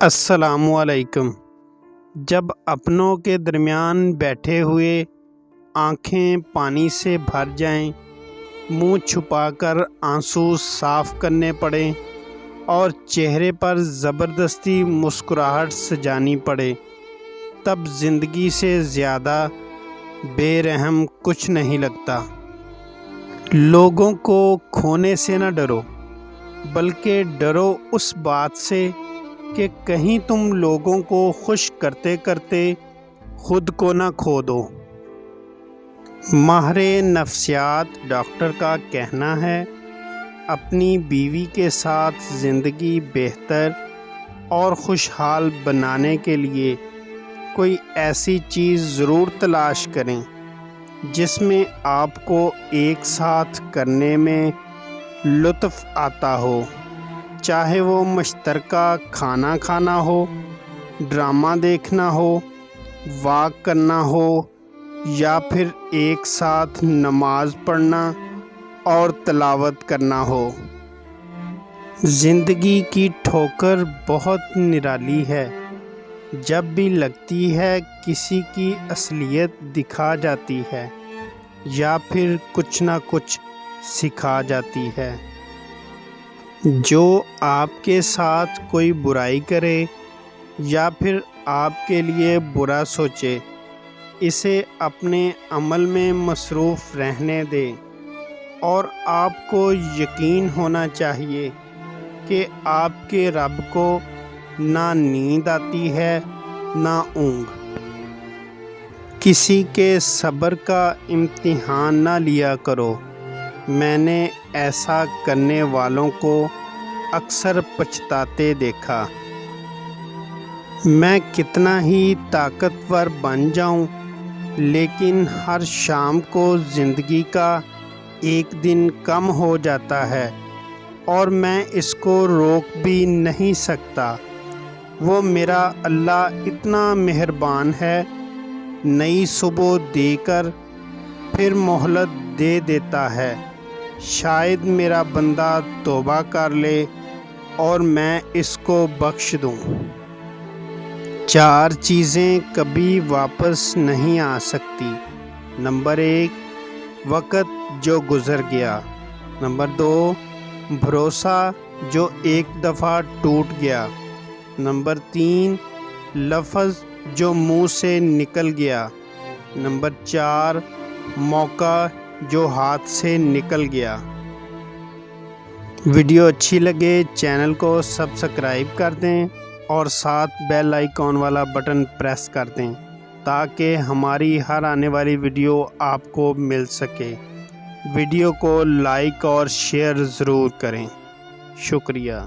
السلام علیکم۔ جب اپنوں کے درمیان بیٹھے ہوئے آنکھیں پانی سے بھر جائیں، منہ چھپا کر آنسو صاف کرنے پڑیں اور چہرے پر زبردستی مسکراہٹ سجانی پڑے، تب زندگی سے زیادہ بے رحم کچھ نہیں لگتا۔ لوگوں کو کھونے سے نہ ڈرو، بلکہ ڈرو اس بات سے کہ کہیں تم لوگوں کو خوش کرتے کرتے خود کو نہ کھو دو۔ ماہر نفسیات ڈاکٹر کا کہنا ہے، اپنی بیوی کے ساتھ زندگی بہتر اور خوشحال بنانے کے لیے کوئی ایسی چیز ضرور تلاش کریں جس میں آپ کو ایک ساتھ کرنے میں لطف آتا ہو، چاہے وہ مشترکہ کھانا کھانا ہو، ڈرامہ دیکھنا ہو، واک کرنا ہو، یا پھر ایک ساتھ نماز پڑھنا اور تلاوت کرنا ہو۔ زندگی کی ٹھوکر بہت نرالی ہے، جب بھی لگتی ہے کسی کی اصلیت دکھا جاتی ہے یا پھر کچھ نہ کچھ سکھا جاتی ہے۔ جو آپ کے ساتھ کوئی برائی کرے یا پھر آپ کے لیے برا سوچے، اسے اپنے عمل میں مصروف رہنے دے، اور آپ کو یقین ہونا چاہیے کہ آپ کے رب کو نہ نیند آتی ہے نہ اونگ۔ کسی کے صبر کا امتحان نہ لیا کرو، میں نے ایسا کرنے والوں کو اکثر پچھتاتے دیکھا۔ میں کتنا ہی طاقتور بن جاؤں، لیکن ہر شام کو زندگی کا ایک دن کم ہو جاتا ہے اور میں اس کو روک بھی نہیں سکتا۔ وہ میرا اللہ اتنا مہربان ہے، نئی صبح دے کر پھر مہلت دے دیتا ہے، شاید میرا بندہ توبہ کر لے اور میں اس کو بخش دوں۔ 4 چیزیں کبھی واپس نہیں آ سکتی۔ نمبر 1، وقت جو گزر گیا۔ نمبر 2، بھروسہ جو ایک دفعہ ٹوٹ گیا۔ نمبر 3، لفظ جو منہ سے نکل گیا۔ نمبر 4، موقع جو ہاتھ سے نکل گیا۔ ویڈیو اچھی لگے چینل کو سبسکرائب کر دیں اور ساتھ بیل آئیکن والا بٹن پریس کر دیں تاکہ ہماری ہر آنے والی ویڈیو آپ کو مل سکے۔ ویڈیو کو لائک اور شیئر ضرور کریں۔ شکریہ۔